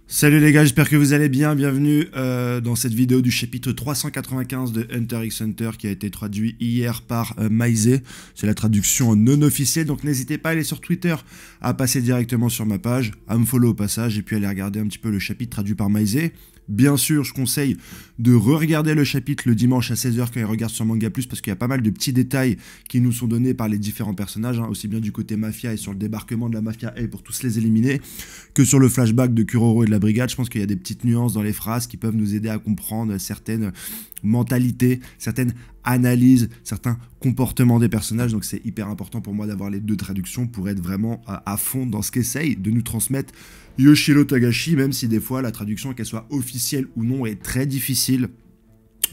Salut les gars, j'espère que vous allez bien, bienvenue dans cette vidéo du chapitre 395 de Hunter x Hunter qui a été traduit hier par Maizé. C'est la traduction non officielle, donc n'hésitez pas à aller sur Twitter, à passer directement sur ma page, à me follow au passage et puis aller regarder un petit peu le chapitre traduit par Maizé. Bien sûr, je conseille de re-regarder le chapitre le dimanche à 16h quand il regarde sur Manga Plus parce qu'il y a pas mal de petits détails qui nous sont donnés par les différents personnages, hein, aussi bien du côté mafia et sur le débarquement de la mafia A pour tous les éliminer, que sur le flashback de Kuroro et de la brigade. Je pense qu'il y a des petites nuances dans les phrases qui peuvent nous aider à comprendre certaines mentalités, certaines analyses, certains comportements des personnages. Donc c'est hyper important pour moi d'avoir les deux traductions pour être vraiment à fond dans ce qu'essaye de nous transmettre Yoshiro Togashi, même si des fois la traduction, qu'elle soit officielle ou non, est très difficile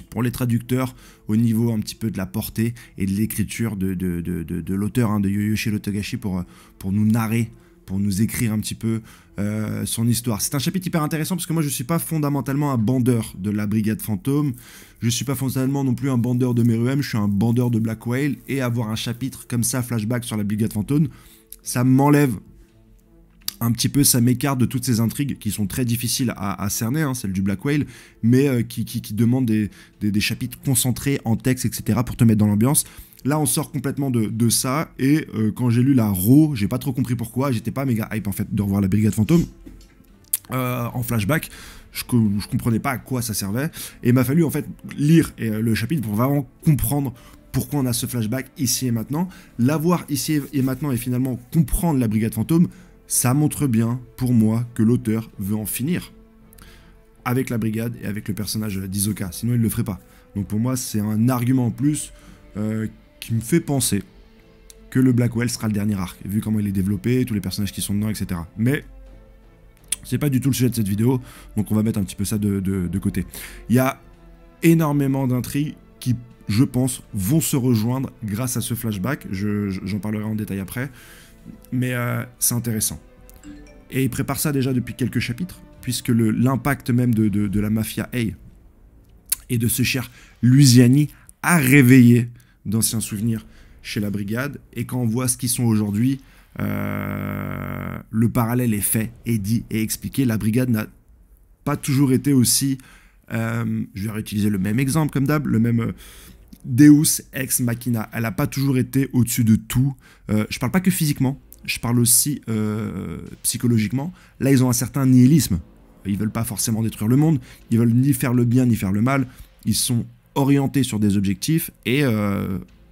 pour les traducteurs au niveau un petit peu de la portée et de l'écriture de l'auteur, hein, de Yoshiro Togashi pour nous narrer, pour nous écrire un petit peu son histoire. C'est un chapitre hyper intéressant parce que moi je ne suis pas fondamentalement un bandeur de la Brigade Fantôme, je ne suis pas fondamentalement non plus un bandeur de Meruem, je suis un bandeur de Black Whale, et avoir un chapitre comme ça, flashback sur la Brigade Fantôme, ça m'enlève un petit peu, ça m'écarte de toutes ces intrigues qui sont très difficiles à cerner, hein, celle du Black Whale, mais qui demandent des chapitres concentrés en texte, etc. pour te mettre dans l'ambiance. Là, on sort complètement de ça, et quand j'ai lu la Raw, j'ai pas trop compris pourquoi, j'étais pas méga hype en fait de revoir la Brigade Fantôme en flashback. Je comprenais pas à quoi ça servait, et il m'a fallu en fait lire le chapitre pour vraiment comprendre pourquoi on a ce flashback ici et maintenant. L'avoir ici et maintenant et finalement comprendre la Brigade Fantôme, ça montre bien, pour moi, que l'auteur veut en finir avec la brigade et avec le personnage d'Hisoka, sinon il ne le ferait pas. Donc pour moi, c'est un argument en plus qui me fait penser que le Black Whale sera le dernier arc, vu comment il est développé, tous les personnages qui sont dedans, etc. Mais c'est pas du tout le sujet de cette vidéo, donc on va mettre un petit peu ça de côté. Il y a énormément d'intrigues qui, je pense, vont se rejoindre grâce à ce flashback, j'en parlerai en détail après, mais c'est intéressant. Et il prépare ça déjà depuis quelques chapitres, puisque l'impact même de la mafia A et de ce cher Luciani a réveillé d'anciens souvenirs chez la brigade, et quand on voit ce qu'ils sont aujourd'hui, le parallèle est fait, et dit et expliqué. La brigade n'a pas toujours été aussi, je vais réutiliser le même exemple comme d'hab, le même Deus ex machina, elle n'a pas toujours été au-dessus de tout, je parle pas que physiquement, je parle aussi psychologiquement. Là ils ont un certain nihilisme, ils veulent pas forcément détruire le monde, ils veulent ni faire le bien ni faire le mal, ils sont orientés sur des objectifs, et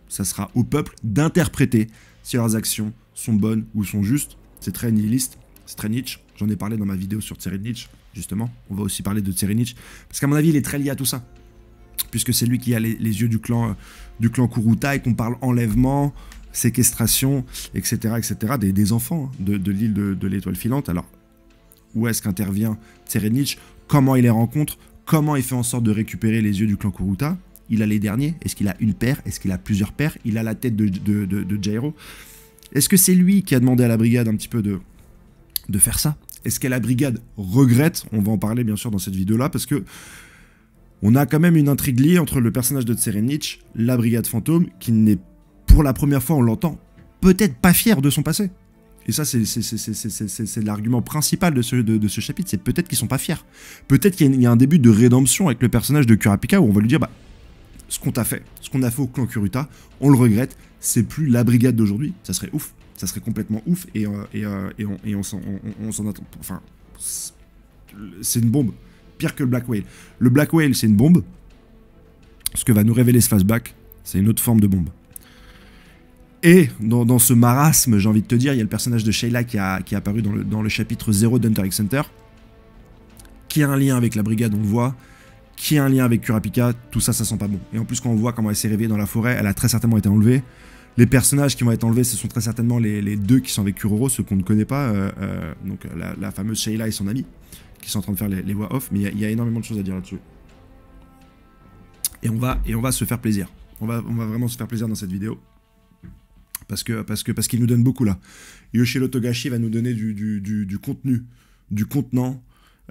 ça sera au peuple d'interpréter si leurs actions sont bonnes ou sont justes. C'est très nihiliste, c'est très Nietzsche, j'en ai parlé dans ma vidéo sur Tseren Nietzsche, justement, on va aussi parler de Tseren Nietzsche, parce qu'à mon avis il est très lié à tout ça, puisque c'est lui qui a les yeux du clan Kuruta, et qu'on parle enlèvement, séquestration, etc., etc., des enfants, hein, de l'île de l'étoile filante. Alors, où est-ce qu'intervient Tseren Nietzsche? Comment il les rencontre? Comment il fait en sorte de récupérer les yeux du clan Kuruta? Il a les derniers? Est-ce qu'il a une paire? Est-ce qu'il a plusieurs paires? Il a la tête de Jairo. Est-ce que c'est lui qui a demandé à la brigade un petit peu de faire ça? Est-ce que la brigade regrette? On va en parler bien sûr dans cette vidéo-là, parce que on a quand même une intrigue liée entre le personnage de Tseren Nietzsche, la Brigade Fantôme, qui n'est, pour la première fois on l'entend, peut-être pas fier de son passé. Et ça, c'est l'argument principal de ce chapitre, c'est peut-être qu'ils sont pas fiers. Peut-être qu'il y a un début de rédemption avec le personnage de Kurapika, où on va lui dire, bah, ce qu'on t'a fait, ce qu'on a fait au clan Kuruta, on le regrette, c'est plus la brigade d'aujourd'hui, ça serait ouf, ça serait complètement ouf, et on s'en attend, enfin, c'est une bombe. Pire que le Black Whale. Le Black Whale, c'est une bombe. Ce que va nous révéler ce flashback, c'est une autre forme de bombe. Et dans ce marasme, j'ai envie de te dire, il y a le personnage de Sheila qui est apparu dans le chapitre 0 d'Hunter x Hunter, qui a un lien avec la brigade, on le voit, qui a un lien avec Kurapika, tout ça, ça sent pas bon. Et en plus, quand on voit comment elle s'est réveillée dans la forêt, elle a très certainement été enlevée. Les personnages qui vont être enlevés, ce sont très certainement les deux qui sont avec Kuroro, ceux qu'on ne connaît pas, donc la fameuse Sheila et son ami, qui sont en train de faire les voix off, mais il y a énormément de choses à dire là-dessus. Et on va se faire plaisir. On va vraiment se faire plaisir dans cette vidéo. Parce qu'il nous donne beaucoup là. Yoshiro Togashi va nous donner du contenu, du contenant.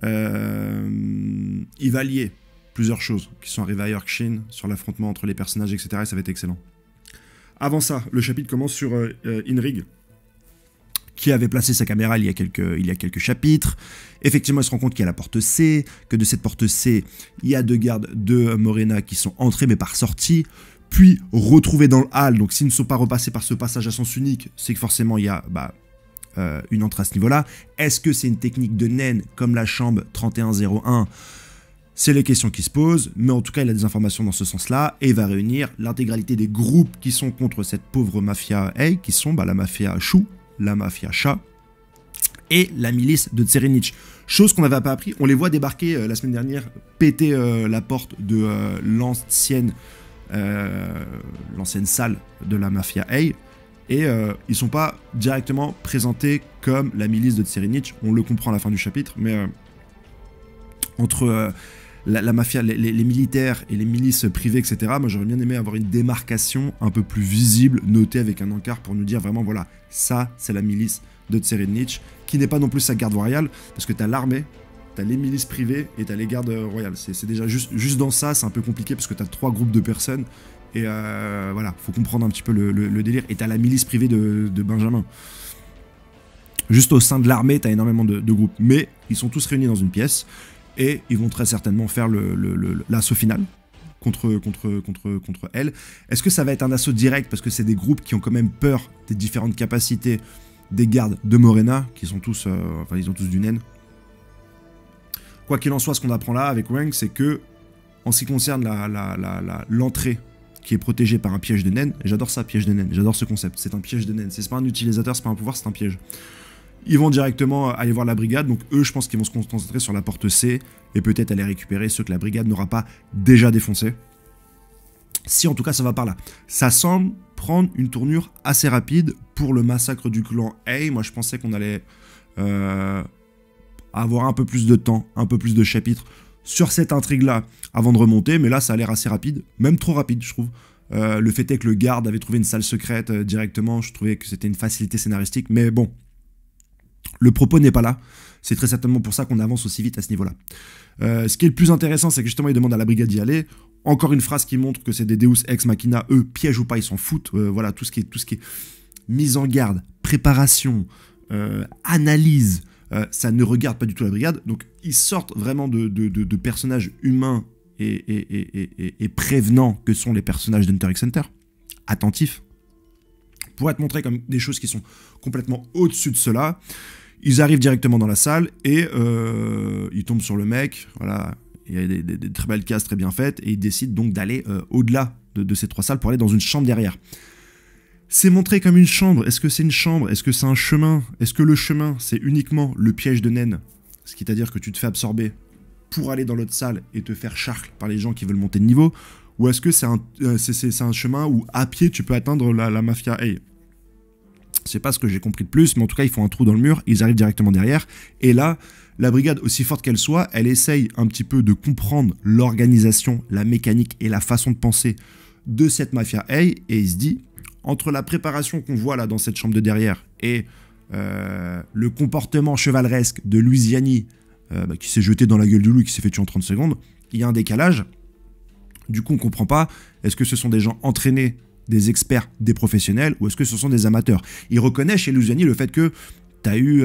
Il va lier plusieurs choses qui sont arrivées à Yorkshin, sur l'affrontement entre les personnages, etc. Et ça va être excellent. Avant ça, le chapitre commence sur Inrig, qui avait placé sa caméra il y a quelques chapitres. Effectivement, il se rend compte qu'il y a la porte C, que de cette porte C, il y a 2 gardes de Morena qui sont entrés mais pas ressortis, puis retrouvés dans le hall. Donc s'ils ne sont pas repassés par ce passage à sens unique, c'est que forcément il y a une entrée à ce niveau-là. Est-ce que c'est une technique de naine comme la chambre 3101? C'est les questions qui se posent, mais en tout cas il a des informations dans ce sens-là, et il va réunir l'intégralité des groupes qui sont contre cette pauvre mafia A, qui sont la mafia Chou, la mafia Chat, et la milice de Tserinich. Chose qu'on n'avait pas appris, on les voit débarquer la semaine dernière, péter la porte de l'ancienne salle de la mafia A, et ils sont pas directement présentés comme la milice de Tserinich, on le comprend à la fin du chapitre, mais entre la mafia, les militaires et les milices privées, etc., moi j'aurais bien aimé avoir une démarcation un peu plus visible, notée avec un encart pour nous dire vraiment, voilà, ça c'est la milice de Tserinich, qui n'est pas non plus sa garde royale, parce que t'as l'armée, t'as les milices privées et t'as les gardes royales. C'est déjà juste dans ça, c'est un peu compliqué, parce que t'as 3 groupes de personnes, et voilà, faut comprendre un petit peu le délire, et t'as la milice privée de Benjamin. Juste au sein de l'armée, t'as énormément de groupes, mais ils sont tous réunis dans une pièce, et ils vont très certainement faire l'assaut final contre elle. Est-ce que ça va être un assaut direct, parce que c'est des groupes qui ont quand même peur des différentes capacités des gardes de Morena, qui sont tous, ils ont tous du naine. Quoi qu'il en soit, ce qu'on apprend là avec Wang, c'est que, en ce qui concerne l'entrée qui est protégée par un piège de naine, et j'adore ça, piège de naine, j'adore ce concept, c'est un piège de naine, c'est pas un utilisateur, c'est pas un pouvoir, c'est un piège. Ils vont directement aller voir la brigade, donc eux, je pense qu'ils vont se concentrer sur la porte C, et peut-être aller récupérer ceux que la brigade n'aura pas déjà défoncés. Si en tout cas ça va par là. Ça semble prendre une tournure assez rapide pour le massacre du clan A. Moi je pensais qu'on allait avoir un peu plus de temps, un peu plus de chapitres sur cette intrigue-là avant de remonter, mais là ça a l'air assez rapide, même trop rapide je trouve. Le fait est que le garde avait trouvé une salle secrète directement, je trouvais que c'était une facilité scénaristique, mais bon, le propos n'est pas là. C'est très certainement pour ça qu'on avance aussi vite à ce niveau-là. Ce qui est le plus intéressant, c'est que justement, il demande à la brigade d'y aller. Encore une phrase qui montre que c'est des Deus Ex Machina. Eux, piège ou pas, ils s'en foutent. Voilà, tout ce qui est mise en garde, préparation, analyse, ça ne regarde pas du tout la brigade. Donc, ils sortent vraiment de personnages humains et prévenants que sont les personnages d'Hunter x Hunter. Attentifs. Pour être montrés comme des choses qui sont complètement au-dessus de cela. Ils arrivent directement dans la salle et ils tombent sur le mec, voilà, il y a des très belles cases très bien faites, et ils décident donc d'aller au-delà de ces 3 salles pour aller dans une chambre derrière. C'est montré comme une chambre, est-ce que c'est une chambre, est-ce que c'est un chemin, est-ce que le chemin c'est uniquement le piège de naine, c'est-à-dire que tu te fais absorber pour aller dans l'autre salle et te faire charcle par les gens qui veulent monter de niveau, ou est-ce que c'est un chemin où à pied tu peux atteindre la mafia A? C'est pas ce que j'ai compris de plus, mais en tout cas, ils font un trou dans le mur, ils arrivent directement derrière, et là, la brigade, aussi forte qu'elle soit, elle essaye un petit peu de comprendre l'organisation, la mécanique et la façon de penser de cette mafia A, et il se dit, entre la préparation qu'on voit là dans cette chambre de derrière, et le comportement chevaleresque de Luisiani, qui s'est jeté dans la gueule du loup et qui s'est fait tuer en 30 secondes, il y a un décalage. Du coup, on comprend pas, est-ce que ce sont des gens entraînés, des experts, des professionnels, ou est-ce que ce sont des amateurs? Il reconnaît chez Luisiani le fait que tu as eu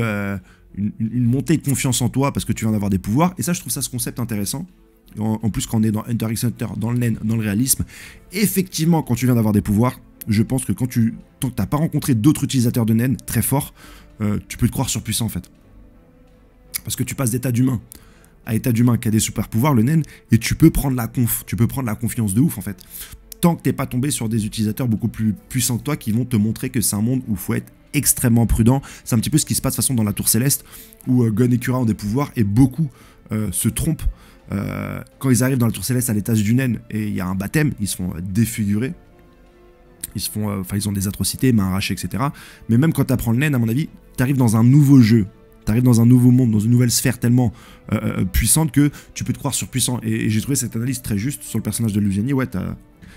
une montée de confiance en toi parce que tu viens d'avoir des pouvoirs, et ça je trouve ça ce concept intéressant. En plus quand on est dans Hunter x Hunter, dans le naine, dans le réalisme, effectivement quand tu viens d'avoir des pouvoirs, je pense que tant que t'as pas rencontré d'autres utilisateurs de naine très forts, tu peux te croire surpuissant en fait. Parce que tu passes d'état d'humain à état d'humain qui a des super pouvoirs, le naine, et tu peux prendre la confiance de ouf en fait. Tant que t'es pas tombé sur des utilisateurs beaucoup plus puissants que toi qui vont te montrer que c'est un monde où il faut être extrêmement prudent. C'est un petit peu ce qui se passe de toute façon dans la Tour Céleste, où Gon et Kura ont des pouvoirs, et beaucoup se trompent. Quand ils arrivent dans la Tour Céleste à l'étage du naine, et il y a un baptême, ils se font défigurer. Ils ont des atrocités, mains arrachées, etc. Mais même quand t'apprends le naine, à mon avis, t'arrives dans un nouveau jeu. T'arrives dans un nouveau monde, dans une nouvelle sphère tellement puissante que tu peux te croire surpuissant. Et j'ai trouvé cette analyse très juste sur le personnage de Luisiani. Ouais,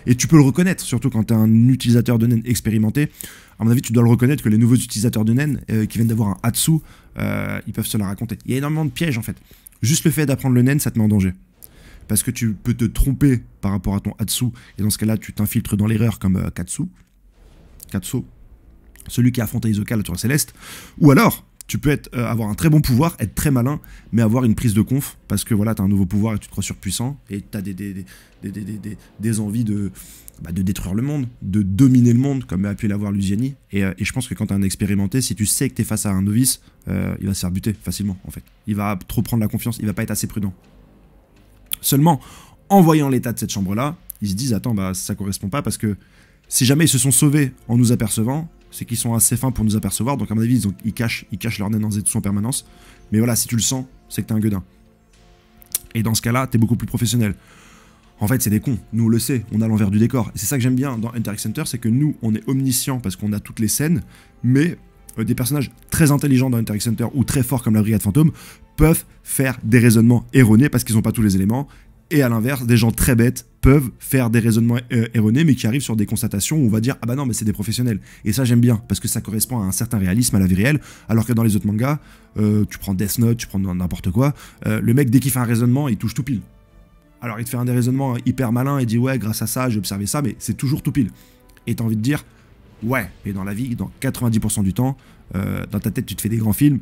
et tu peux le reconnaître, surtout quand tu es un utilisateur de naine expérimenté. À mon avis, tu dois le reconnaître que les nouveaux utilisateurs de naine qui viennent d'avoir un Hatsu, ils peuvent se la raconter. Il y a énormément de pièges en fait. Juste le fait d'apprendre le naine, ça te met en danger. Parce que tu peux te tromper par rapport à ton Hatsu, et dans ce cas-là, tu t'infiltres dans l'erreur comme Katsu. celui qui a affronté Hisoka, la tour céleste. Ou alors, tu peux avoir un très bon pouvoir, être très malin, mais avoir une prise de conf, parce que voilà, t'as un nouveau pouvoir et tu te crois surpuissant, et t'as des envies de détruire le monde, de dominer le monde, comme a pu l'avoir Luciani. Et je pense que quand t'es un expérimenté, si tu sais que t'es face à un novice, il va se faire buter facilement, en fait. Il va trop prendre la confiance, il va pas être assez prudent. Seulement, en voyant l'état de cette chambre-là, ils se disent, attends, bah ça correspond pas, parce que si jamais ils se sont sauvés en nous apercevant, c'est qu'ils sont assez fins pour nous apercevoir, donc à mon avis, ils cachent leur nez dans Zetsu en permanence. Mais voilà, si tu le sens, c'est que t'es un gueudin. Et dans ce cas-là, t'es beaucoup plus professionnel. En fait, c'est des cons, nous on le sait, on a l'envers du décor. Et c'est ça que j'aime bien dans Hunter x Hunter, c'est que nous, on est omniscients parce qu'on a toutes les scènes, mais des personnages très intelligents dans Hunter x Hunter ou très forts comme la Brigade Fantôme peuvent faire des raisonnements erronés parce qu'ils n'ont pas tous les éléments. Et à l'inverse, des gens très bêtes peuvent faire des raisonnements erronés, mais qui arrivent sur des constatations où on va dire « Ah bah non, mais c'est des professionnels ». Et ça, j'aime bien, parce que ça correspond à un certain réalisme, à la vie réelle, alors que dans les autres mangas, tu prends Death Note, tu prends n'importe quoi, le mec, dès qu'il fait un raisonnement, il touche tout pile. Alors, il te fait un des raisonnements hyper malin, il dit « Ouais, grâce à ça, j'ai observé ça », mais c'est toujours tout pile. Et t'as envie de dire « Ouais, mais dans la vie, dans 90% du temps, dans ta tête, tu te fais des grands films,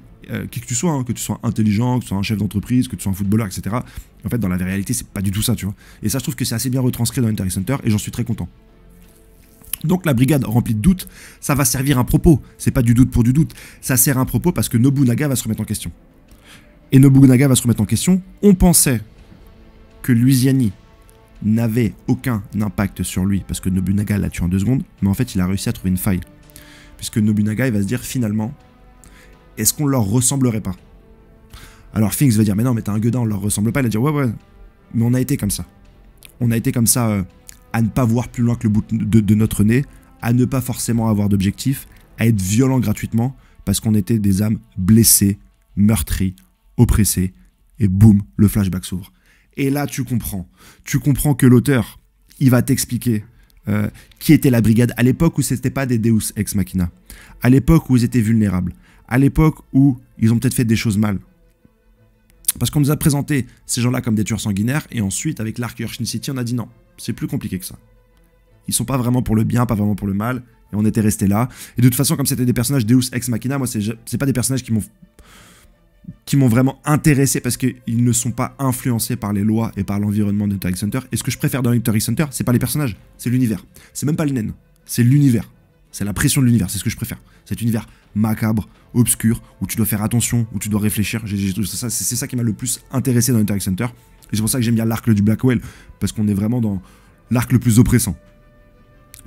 qui que tu sois, hein, que tu sois intelligent, que tu sois un chef d'entreprise, que tu sois un footballeur, etc. En fait, dans la réalité, c'est pas du tout ça, tu vois. Et ça, je trouve que c'est assez bien retranscrit dans Hunter x Hunter, et j'en suis très content. Donc la brigade remplie de doutes, ça va servir un propos. C'est pas du doute pour du doute, ça sert un propos parce que Nobunaga va se remettre en question. Et Nobunaga va se remettre en question. On pensait que Luciani n'avait aucun impact sur lui, parce que Nobunaga l'a tué en 2 secondes, mais en fait, il a réussi à trouver une faille. Puisque Nobunaga, il va se dire, finalement, est-ce qu'on leur ressemblerait pas? Alors Finks va dire, mais non, mais t'es un gueudin, on leur ressemble pas. Il va dire, ouais, mais on a été comme ça. On a été comme ça à ne pas voir plus loin que le bout de notre nez, à ne pas forcément avoir d'objectif, à être violent gratuitement, parce qu'on était des âmes blessées, meurtries, oppressées, et boum, le flashback s'ouvre. Et là, tu comprends que l'auteur, il va t'expliquer qui était la brigade à l'époque où c'était pas des Deus Ex Machina, à l'époque où ils étaient vulnérables, à l'époque où ils ont peut-être fait des choses mal. Parce qu'on nous a présenté ces gens-là comme des tueurs sanguinaires, et ensuite, avec l'arc Shin City, on a dit non, c'est plus compliqué que ça. Ils sont pas vraiment pour le bien, pas vraiment pour le mal, et on était resté là. Et de toute façon, comme c'était des personnages Deus Ex Machina, moi, c'est pas des personnages qui m'ont vraiment intéressé parce qu'ils ne sont pas influencés par les lois et par l'environnement de Hunter x Hunter. Et ce que je préfère dans Hunter x Hunter, c'est pas les personnages, c'est l'univers. C'est même pas le naine, c'est l'univers. C'est la pression de l'univers, c'est ce que je préfère. Cet univers macabre, obscur, où tu dois faire attention, où tu dois réfléchir. C'est ça qui m'a le plus intéressé dans Hunter x Hunter. Et c'est pour ça que j'aime bien l'arc du Blackwell, parce qu'on est vraiment dans l'arc le plus oppressant.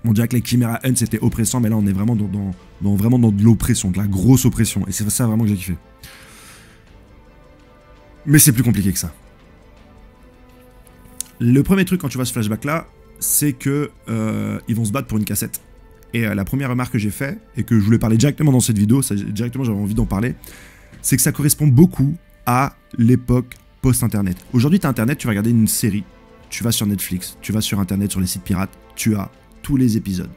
On dirait que les Chimera Hunt c'était oppressant, mais là on est vraiment dans de l'oppression, de la grosse oppression. Et c'est ça vraiment que j'ai kiffé. Mais c'est plus compliqué que ça. Le premier truc quand tu vois ce flashback là, c'est que ils vont se battre pour une cassette. Et la première remarque que j'ai faite, et que je voulais parler directement dans cette vidéo, directement j'avais envie d'en parler, c'est que ça correspond beaucoup à l'époque post-internet. Aujourd'hui, tu as internet, tu vas regarder une série, tu vas sur Netflix, tu vas sur internet, sur les sites pirates, tu as tous les épisodes.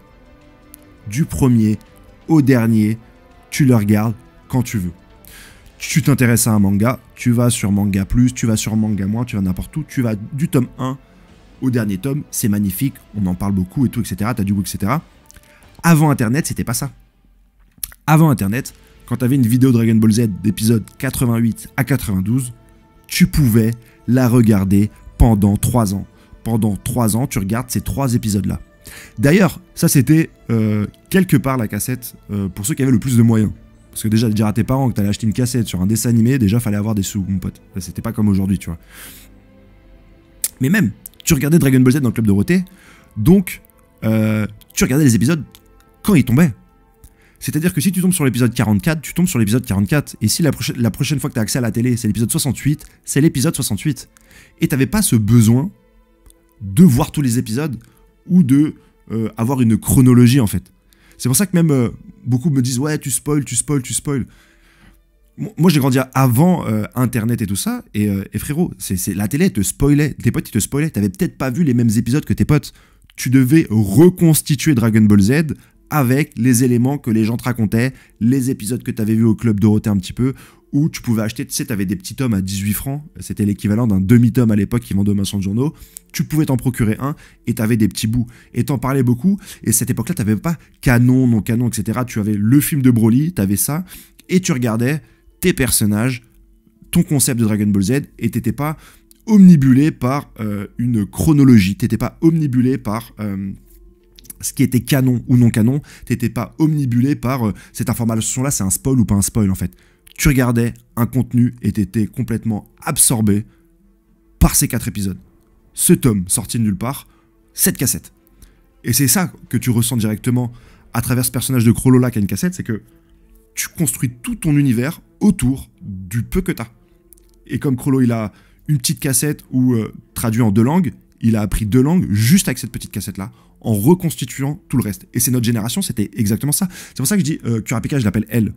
Du premier au dernier, tu le regardes quand tu veux. Tu t'intéresses à un manga, tu vas sur Manga Plus, tu vas sur Manga Moins, tu vas n'importe où, tu vas du tome 1 au dernier tome, c'est magnifique, on en parle beaucoup et tout, etc. T'as du goût, etc. Avant Internet, c'était pas ça. Avant Internet, quand t'avais une vidéo Dragon Ball Z d'épisode 88 à 92, tu pouvais la regarder pendant 3 ans. Pendant 3 ans, tu regardes ces 3 épisodes-là. D'ailleurs, ça c'était quelque part la cassette pour ceux qui avaient le plus de moyens. Parce que déjà, dire à tes parents que t'allais acheter une cassette sur un dessin animé, déjà fallait avoir des sous, mon pote. C'était pas comme aujourd'hui, tu vois. Mais même, tu regardais Dragon Ball Z dans le Club Dorothée, donc tu regardais les épisodes quand ils tombaient. C'est-à-dire que si tu tombes sur l'épisode 44, tu tombes sur l'épisode 44. Et si la prochaine fois que tu as accès à la télé, c'est l'épisode 68, c'est l'épisode 68. Et t'avais pas ce besoin de voir tous les épisodes ou de avoir une chronologie, en fait. C'est pour ça que même beaucoup me disent « Ouais, tu spoil. » Moi, j'ai grandi avant Internet et tout ça. Et frérot, la télé te spoilait. Tes potes, ils te spoilaient. T'avais peut-être pas vu les mêmes épisodes que tes potes. Tu devais reconstituer Dragon Ball Z avec les éléments que les gens te racontaient, les épisodes que tu avais vus au Club Dorothée un petit peu, où tu pouvais acheter, tu sais, tu avais des petits tomes à 18 francs, c'était l'équivalent d'un demi-tome à l'époque qui vendait au marchand de journaux, tu pouvais t'en procurer un, et tu avais des petits bouts, et t'en parlais beaucoup, et cette époque-là, tu n'avais pas canon, non canon, etc. Tu avais le film de Broly, tu avais ça, et tu regardais tes personnages, ton concept de Dragon Ball Z, et t'étais pas omnibulé par une chronologie, t'étais pas omnibulé par ce qui était canon ou non canon, t'étais pas omnibulé par cette information-là, c'est un spoil ou pas un spoil en fait. Tu regardais un contenu et t'étais complètement absorbé par ces 4 épisodes. Ce tome sorti de nulle part, cette cassette. Et c'est ça que tu ressens directement à travers ce personnage de Chrollo là qui a une cassette, c'est que tu construis tout ton univers autour du peu que t'as. Et comme Chrollo, il a une petite cassette où, traduit en 2 langues, il a appris 2 langues juste avec cette petite cassette-là, en reconstituant tout le reste. Et c'est notre génération, c'était exactement ça. C'est pour ça que je dis, Kurapika, je l'appelle elle.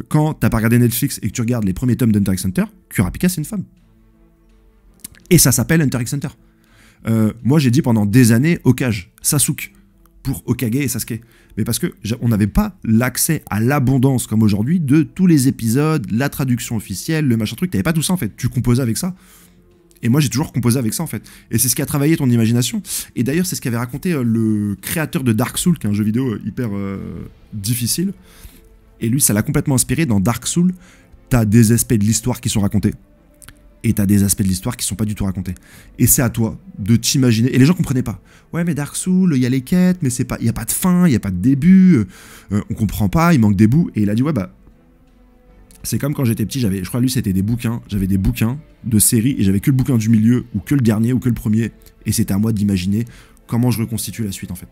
Quand t'as pas regardé Netflix et que tu regardes les premiers tomes d'Hunter x Hunter, Kurapika, c'est une femme. Et ça s'appelle Hunter x Hunter. Moi, j'ai dit pendant des années Hokage, Sasuke, pour Hokage et Sasuke. Mais parce que on n'avait pas l'accès à l'abondance comme aujourd'hui de tous les épisodes, la traduction officielle, le machin truc. T'avais pas tout ça en fait. Tu composais avec ça. Et moi, j'ai toujours composé avec ça en fait. Et c'est ce qui a travaillé ton imagination. Et d'ailleurs, c'est ce qu'avait raconté le créateur de Dark Souls, qui est un jeu vidéo hyper difficile. Et lui, ça l'a complètement inspiré. Dans Dark Souls, t'as des aspects de l'histoire qui sont racontés. Et t'as des aspects de l'histoire qui sont pas du tout racontés. Et c'est à toi de t'imaginer. Et les gens comprenaient pas. Ouais, mais Dark Souls, il y a les quêtes, mais c'est pas, il y a pas de fin, il y a pas de début. On comprend pas, il manque des bouts. Et il a dit ouais bah, c'est comme quand j'étais petit, je crois lui c'était des bouquins. J'avais des bouquins de séries et j'avais que le bouquin du milieu ou que le dernier ou que le premier. Et c'était à moi d'imaginer comment je reconstitue la suite en fait.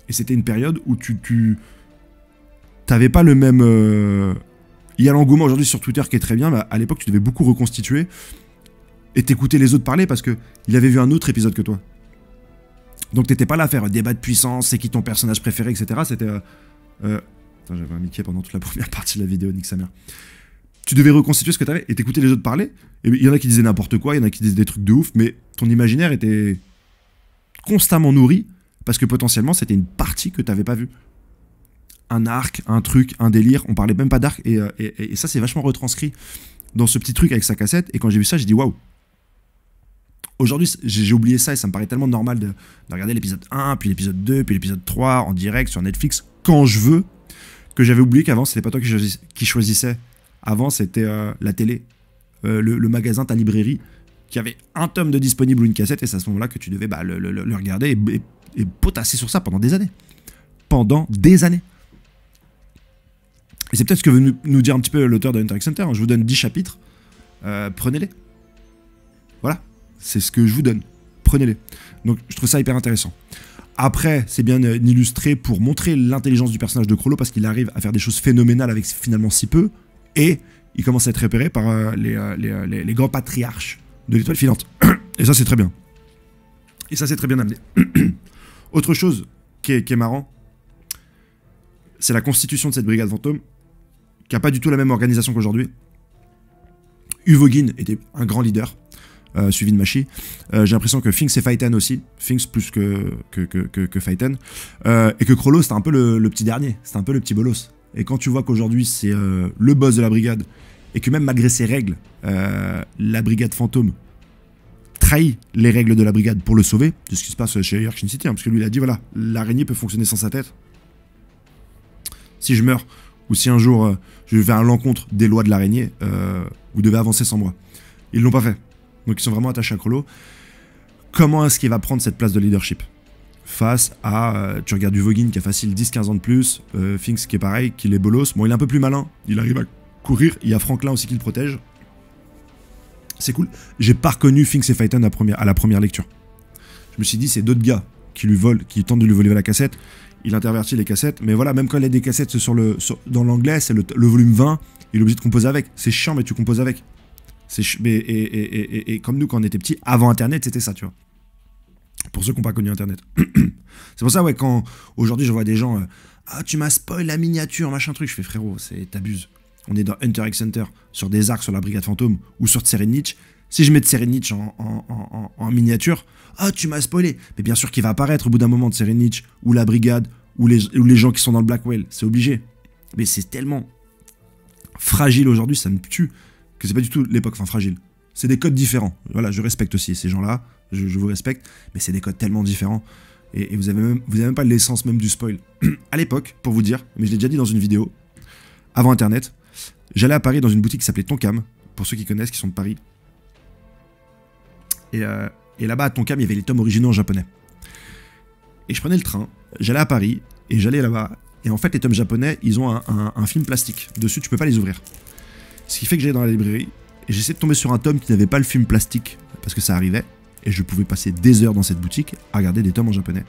Et c'était une période où t'avais pas le même. Il y a l'engouement aujourd'hui sur Twitter qui est très bien, mais à l'époque, tu devais beaucoup reconstituer et t'écouter les autres parler parce qu'il avait vu un autre épisode que toi. Donc t'étais pas là à faire un débat de puissance, c'est qui ton personnage préféré, etc. C'était... Attends, j'avais un Mickey pendant toute la première partie de la vidéo, nique sa mère. Tu devais reconstituer ce que t'avais et t'écouter les autres parler. Et il y en a qui disaient n'importe quoi, il y en a qui disaient des trucs de ouf, mais ton imaginaire était constamment nourri parce que potentiellement, c'était une partie que t'avais pas vue. Un arc, un truc, un délire, on parlait même pas d'arc, et ça c'est vachement retranscrit dans ce petit truc avec sa cassette, et quand j'ai vu ça, j'ai dit waouh. Aujourd'hui, j'ai oublié ça, et ça me paraît tellement normal de regarder l'épisode 1, puis l'épisode 2, puis l'épisode 3, en direct, sur Netflix, quand je veux, que j'avais oublié qu'avant, c'était pas toi qui choisissais. Avant, c'était la télé, le magasin, ta librairie, qui avait un tome de disponible ou une cassette, et c'est à ce moment-là que tu devais le regarder et potasser sur ça pendant des années. Pendant des années. Et c'est peut-être ce que veut nous dire un petit peu l'auteur de Hunter x Hunter. Hein. Je vous donne 10 chapitres, prenez-les. Voilà, c'est ce que je vous donne. Prenez-les. Donc je trouve ça hyper intéressant. Après, c'est bien illustré pour montrer l'intelligence du personnage de Chrollo parce qu'il arrive à faire des choses phénoménales avec finalement si peu. Et il commence à être repéré par les grands patriarches de l'étoile filante. Et ça, c'est très bien. Et ça, c'est très bien amené. Autre chose qui est marrant, c'est la constitution de cette brigade fantôme, qui n'a pas du tout la même organisation qu'aujourd'hui. Uvogin était un grand leader, suivi de Machi. J'ai l'impression que Finks et Phaeton aussi, Finks plus que Phaeton, et que Chrollo c'était un peu le petit dernier, c'était un peu le petit bolos. Et quand tu vois qu'aujourd'hui c'est le boss de la brigade, et que même malgré ses règles, la brigade fantôme trahit les règles de la brigade pour le sauver, c'est ce qui se passe chez Arc City, hein, parce que lui il a dit voilà, l'araignée peut fonctionner sans sa tête. Si je meurs, ou si un jour je vais à l'encontre des lois de l'araignée, vous devez avancer sans moi. Ils l'ont pas fait. Donc ils sont vraiment attachés à Chrollo. Comment est-ce qu'il va prendre cette place de leadership face à, tu regardes Uvogin qui a facile 10-15 ans de plus, Finks qui est pareil, qui est bolos. Bon, il est un peu plus malin, il arrive à courir. Il y a Franklin aussi qui le protège. C'est cool. J'ai pas reconnu Finks et Phaeton à la première lecture. Je me suis dit, c'est d'autres gars qui lui volent, qui tentent de lui voler la cassette. Il intervertit les cassettes, mais voilà, même quand il y a des cassettes dans l'anglais, c'est le volume 20, il est obligé de composer avec. C'est chiant, mais tu composes avec. Et comme nous, quand on était petits, avant Internet, c'était ça, tu vois. Pour ceux qui n'ont pas connu Internet. C'est pour ça, ouais, quand aujourd'hui je vois des gens, ah, tu m'as spoil la miniature, machin truc, je fais frérot, t'abuses. On est dans Hunter x Hunter, sur des arcs sur la brigade fantôme, ou sur Tserenich. Si je mets Tserenich en miniature, ah, tu m'as spoilé. Mais bien sûr qu'il va apparaître au bout d'un moment de Tserenich, ou la brigade, ou les gens qui sont dans le Blackwell. C'est obligé. Mais c'est tellement Fragile aujourd'hui, ça me tue. Que c'est pas du tout l'époque, enfin Fragile. C'est des codes différents. Voilà, je respecte aussi ces gens-là, je vous respecte, mais c'est des codes tellement différents. Et vous avez même pas l'essence même du spoil. À l'époque, pour vous dire, mais je l'ai déjà dit dans une vidéo, avant Internet, j'allais à Paris dans une boutique qui s'appelait Tonkam, pour ceux qui connaissent, qui sont de Paris. Et là-bas, à Tonkam, il y avait les tomes originaux en japonais. Et je prenais le train, j'allais à Paris, et j'allais là-bas. Et en fait, les tomes japonais, ils ont un film plastique. Dessus, tu peux pas les ouvrir. Ce qui fait que j'allais dans la librairie, et j'essayais de tomber sur un tome qui n'avait pas le film plastique, parce que ça arrivait. Et je pouvais passer des heures dans cette boutique à regarder des tomes en japonais,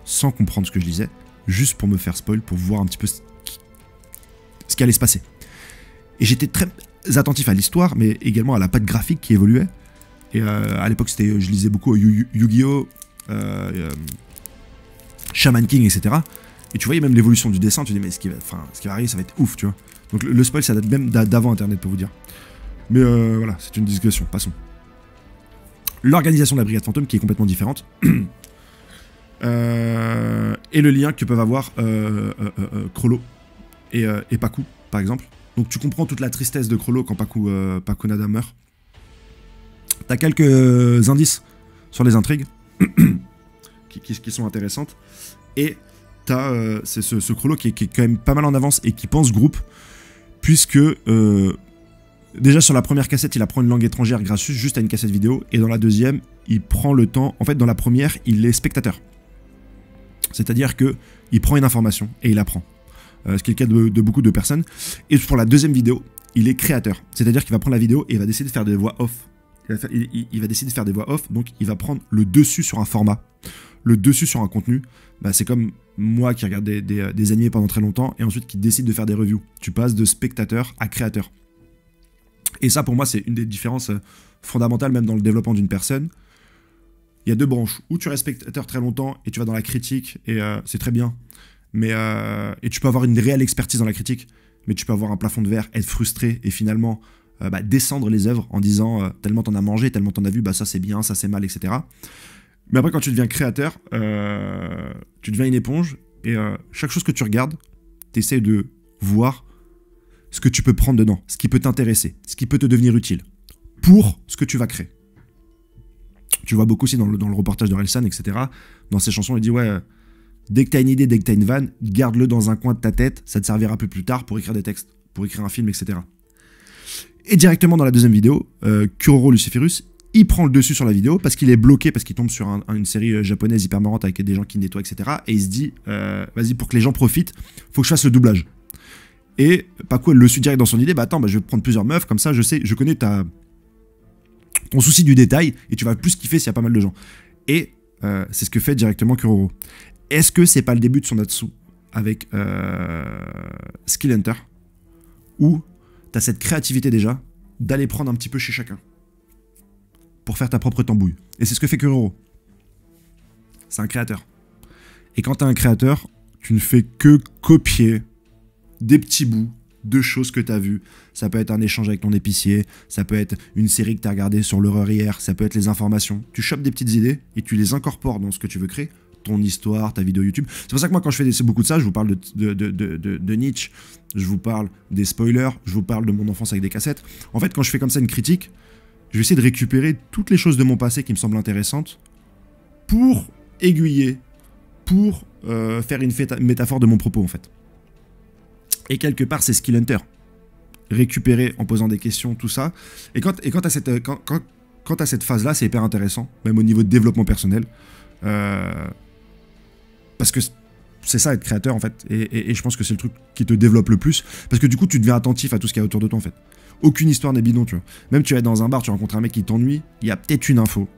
sans comprendre ce que je lisais, juste pour me faire spoil, pour voir un petit peu ce qui allait se passer. Et j'étais très attentif à l'histoire, mais également à la patte graphique qui évoluait. Et à l'époque, je lisais beaucoup Yu-Gi-Oh!, Shaman King, etc. Et tu voyais même l'évolution du dessin, tu te dis, mais ce qui va arriver, ça va être ouf, tu vois. Donc le spoil, ça date même d'avant Internet, pour vous dire. Mais voilà, c'est une digression, passons. L'organisation de la Brigade Fantôme qui est complètement différente. Et le lien que peuvent avoir Chrollo et Pacu, par exemple. Donc tu comprends toute la tristesse de Chrollo quand Pacu Nada meurt. T'as quelques indices sur les intrigues qui sont intéressantes. Et t'as ce Chrollo qui est quand même pas mal en avance et qui pense groupe, puisque déjà sur la première cassette, il apprend une langue étrangère grâce juste à une cassette vidéo, et dans la deuxième, il prend le temps. En fait, dans la première, il est spectateur. C'est-à-dire que il prend une information et il apprend. Ce qui est le cas de beaucoup de personnes. Et pour la deuxième vidéo, il est créateur. C'est-à-dire qu'il va prendre la vidéo et il va décider de faire des voix off. Il va décider de faire des voix off, donc il va prendre le dessus sur un format, le dessus sur un contenu. Bah, c'est comme moi qui regarde des animés pendant très longtemps et ensuite qui décide de faire des reviews. Tu passes de spectateur à créateur. Et ça, pour moi, c'est une des différences fondamentales, même dans le développement d'une personne. Il y a deux branches. Où tu restes spectateur très longtemps et tu vas dans la critique, et c'est très bien. Mais, et tu peux avoir une réelle expertise dans la critique, mais tu peux avoir un plafond de verre, être frustré et finalement descendre les œuvres en disant tellement t'en as mangé, tellement t'en as vu, bah ça c'est bien, ça c'est mal, etc. Mais après, quand tu deviens créateur, tu deviens une éponge, et chaque chose que tu regardes, tu essaies de voir ce que tu peux prendre dedans, ce qui peut t'intéresser, ce qui peut te devenir utile, pour ce que tu vas créer. Tu vois beaucoup aussi dans le reportage de Relsan, etc. Dans ses chansons, il dit, ouais, dès que t'as une idée, dès que t'as une vanne, garde-le dans un coin de ta tête, ça te servira plus tard pour écrire des textes, pour écrire un film, etc. Et directement dans la deuxième vidéo, Kuroro Luciferus, il prend le dessus sur la vidéo parce qu'il est bloqué, parce qu'il tombe sur une série japonaise hyper marrante avec des gens qui nettoient, etc. Et il se dit, vas-y, pour que les gens profitent, faut que je fasse le doublage. Et Pacu, elle le suit direct dans son idée, bah attends, je vais prendre plusieurs meufs, comme ça je connais ton souci du détail, et tu vas plus kiffer s'il y a pas mal de gens. Et c'est ce que fait directement Kuroro. Est-ce que c'est pas le début de son Natsu avec Skill Hunter, où t'as cette créativité déjà d'aller prendre un petit peu chez chacun pour faire ta propre tambouille. Et c'est ce que fait Kuroro. C'est un créateur. Et quand t'es un créateur, tu ne fais que copier des petits bouts de choses que t'as vues. Ça peut être un échange avec ton épicier, ça peut être une série que t'as regardée sur l'horreur hier, ça peut être les informations. Tu chopes des petites idées et tu les incorpores dans ce que tu veux créer, ton histoire, ta vidéo YouTube. C'est pour ça que moi, quand je fais beaucoup de ça, je vous parle de Nietzsche, je vous parle des spoilers, je vous parle de mon enfance avec des cassettes. En fait, quand je fais comme ça une critique, je vais essayer de récupérer toutes les choses de mon passé qui me semblent intéressantes pour aiguiller, pour faire une métaphore de mon propos, en fait. Et quelque part, c'est Skill Hunter. Récupérer en posant des questions, tout ça. Et quand t'as cette phase-là, c'est hyper intéressant, même au niveau de développement personnel. Parce que c'est ça, être créateur, en fait. Et je pense que c'est le truc qui te développe le plus. Parce que du coup, tu deviens attentif à tout ce qu'il y a autour de toi, en fait. Aucune histoire n'est bidon, tu vois. Même tu vas être dans un bar, tu rencontres un mec qui t'ennuie, il y a peut-être une info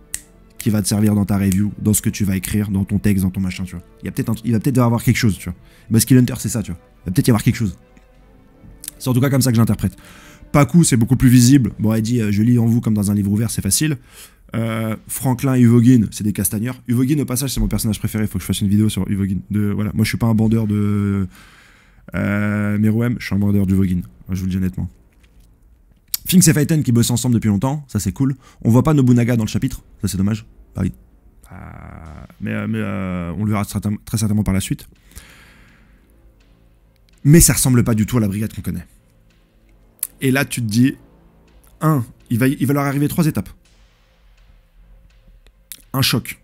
qui va te servir dans ta review, dans ce que tu vas écrire, dans ton texte, dans ton machin, tu vois. Il va peut-être y avoir quelque chose, tu vois. Bah, Skill Hunter, c'est ça, tu vois. Il va peut-être y avoir quelque chose. C'est en tout cas comme ça que j'interprète. Pacu, c'est beaucoup plus visible. Bon, elle dit, je lis en vous comme dans un livre ouvert, c'est facile. Franklin et Uvogin, c'est des castagneurs. Uvogin, au passage, c'est mon personnage préféré. Faut que je fasse une vidéo sur Uvogin. Voilà. Moi, je suis pas un bandeur de Meruem, je suis un bandeur d'Uvogin. Je vous le dis honnêtement. Finks et Phaeton qui bossent ensemble depuis longtemps, ça c'est cool. On voit pas Nobunaga dans le chapitre, ça c'est dommage. Ah oui. Mais on le verra très certainement par la suite. Mais ça ressemble pas du tout à la brigade qu'on connaît. Et là, tu te dis, il va leur arriver 3 étapes. Un choc,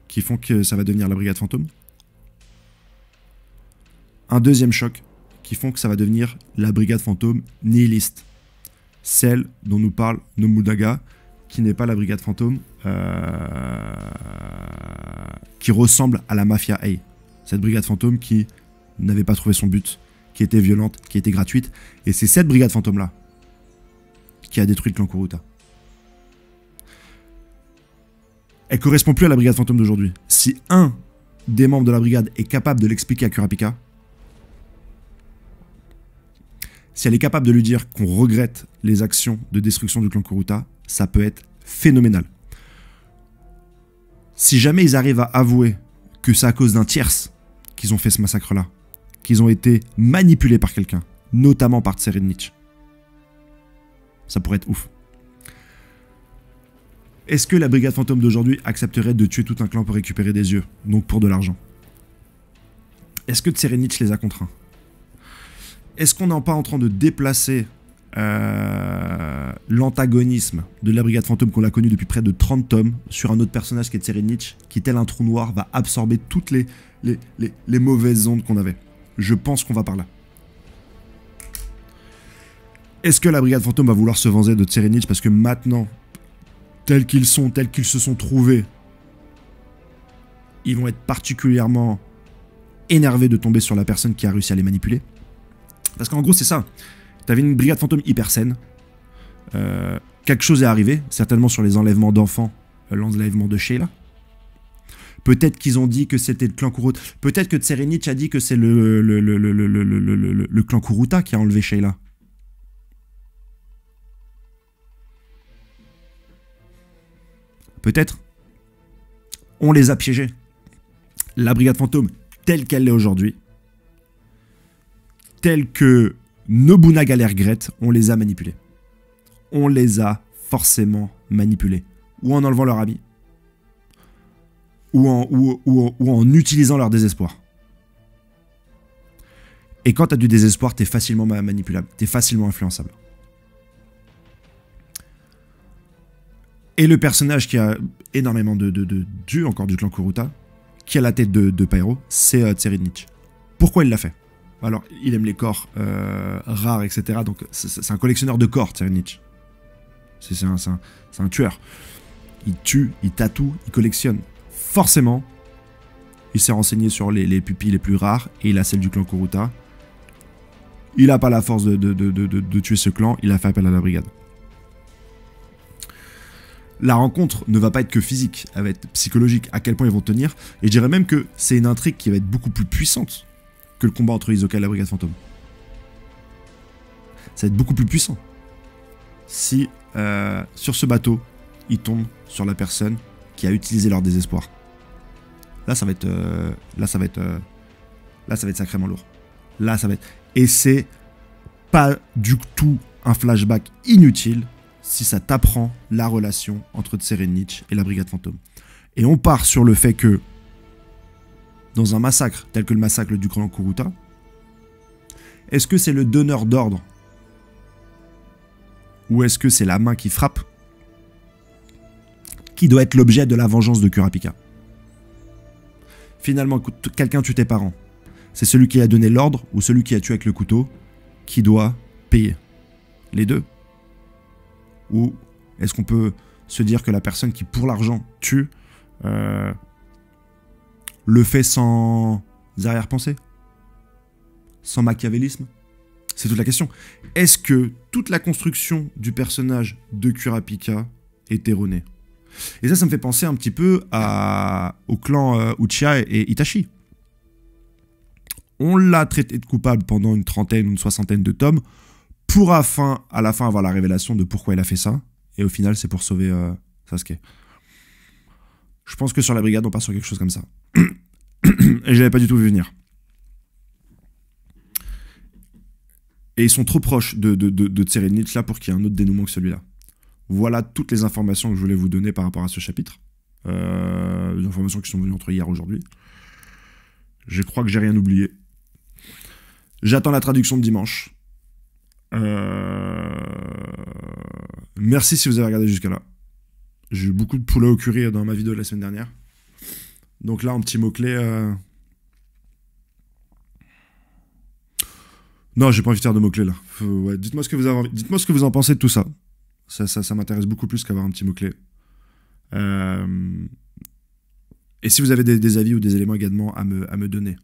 qui font que ça va devenir la brigade fantôme. Un deuxième choc, qui font que ça va devenir la brigade fantôme nihiliste. Celle dont nous parle Nobunaga, qui n'est pas la brigade fantôme, qui ressemble à la mafia A. Cette brigade fantôme qui n'avait pas trouvé son but, qui était violente, qui était gratuite. Et c'est cette brigade fantôme-là qui a détruit le clan Kuruta. Elle correspond plus à la brigade fantôme d'aujourd'hui. Si un des membres de la brigade est capable de l'expliquer à Kurapika, si elle est capable de lui dire qu'on regrette les actions de destruction du clan Kuruta, ça peut être phénoménal. Si jamais ils arrivent à avouer que c'est à cause d'un tierce qu'ils ont fait ce massacre-là, qu'ils ont été manipulés par quelqu'un, notamment par Tserenich, ça pourrait être ouf. Est-ce que la brigade fantôme d'aujourd'hui accepterait de tuer tout un clan pour récupérer des yeux, donc pour de l'argent? Est-ce que Tserenich les a contraints? Est-ce qu'on n'est pas en train de déplacer l'antagonisme de la brigade fantôme qu'on a connu depuis près de 30 tomes sur un autre personnage qui est Tserenich, qui tel un trou noir va absorber toutes les mauvaises ondes qu'on avait? Je pense qu'on va par là. Est-ce que la brigade fantôme va vouloir se venger de Tserenich parce que maintenant, tels qu'ils se sont trouvés, ils vont être particulièrement énervés de tomber sur la personne qui a réussi à les manipuler? Parce qu'en gros, c'est ça. T'avais une brigade fantôme hyper saine. Quelque chose est arrivé, certainement sur les enlèvements d'enfants, l'enlèvement de Sheila. Peut-être qu'ils ont dit que c'était le clan Kuruta. Peut-être que Tserenich a dit que c'est le clan Kuruta qui a enlevé Sheila. Peut-être. On les a piégés. La brigade fantôme, telle qu'elle l'est aujourd'hui, telle que Nobunaga les regrette, on les a manipulés. On les a forcément manipulés. Ou en enlevant leur ami, ou en utilisant leur désespoir. Et quand tu as du désespoir, tu es facilement manipulable, tu es facilement influençable. Et le personnage qui a énormément de dieux, encore du clan Kuruta, qui a la tête de Pyro, c'est Tserenich. Pourquoi il l'a fait? Alors, il aime les corps rares, etc. Donc, c'est un collectionneur de corps, Tserenich. C'est un tueur. Il tue, il tatoue, il collectionne. Forcément, il s'est renseigné sur les pupilles les plus rares, et il a celle du clan Kuruta. Il n'a pas la force de tuer ce clan, il a fait appel à la brigade. La rencontre ne va pas être que physique, elle va être psychologique, à quel point ils vont tenir. Et je dirais même que c'est une intrigue qui va être beaucoup plus puissante que le combat entre Hisoka et la brigade fantôme. Ça va être beaucoup plus puissant. Si, sur ce bateau, ils tombent sur la personne qui a utilisé leur désespoir. Là, ça va être sacrément lourd. Là, ça va être... Et c'est pas du tout un flashback inutile si ça t'apprend la relation entre Tserenich et la brigade fantôme. Et on part sur le fait que, dans un massacre tel que le massacre du clan Kuruta, est-ce que c'est le donneur d'ordre ou est-ce que c'est la main qui frappe qui doit être l'objet de la vengeance de Kurapika? Finalement, quelqu'un tue tes parents. C'est celui qui a donné l'ordre ou celui qui a tué avec le couteau qui doit payer? Les deux? Ou est-ce qu'on peut se dire que la personne qui, pour l'argent, tue, le fait sans arrière-pensée? Sans machiavélisme? C'est toute la question. Est-ce que toute la construction du personnage de Kurapika est erronée? Et ça me fait penser un petit peu au clan Uchiha et Itachi. On l'a traité de coupable pendant une trentaine ou une soixantaine de tomes, pour à la fin avoir la révélation de pourquoi il a fait ça, et au final c'est pour sauver Sasuke. Je pense que sur la brigade on part sur quelque chose comme ça. Et je l'avais pas du tout vu venir. Et ils sont trop proches de Tserenich là pour qu'il y ait un autre dénouement que celui-là. Voilà toutes les informations que je voulais vous donner par rapport à ce chapitre. Des informations qui sont venues entre hier et aujourd'hui. Je crois que j'ai rien oublié. J'attends la traduction de dimanche. Euh, Merci si vous avez regardé jusqu'à là. J'ai eu beaucoup de poulet au curry dans ma vidéo de la semaine dernière. Donc là, un petit mot-clé. Non, j'ai pas envie de faire de mots-clés là. Ouais, dites-moi ce que vous avez dites-moi ce que vous en pensez de tout ça. Ça m'intéresse beaucoup plus qu'avoir un petit mot-clé. Euh, Et si vous avez des avis ou des éléments également à me donner.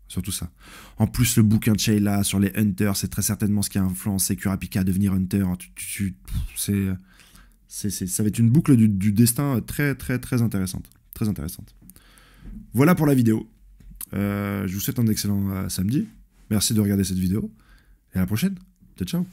Surtout ça. En plus, le bouquin de Sheila sur les hunters, c'est très certainement ce qui a influencé Kurapika à devenir hunter. Ça va être une boucle du destin très, très, très intéressante. Très intéressante. Voilà pour la vidéo. Je vous souhaite un excellent samedi. Merci de regarder cette vidéo. Et à la prochaine. Ciao, ciao.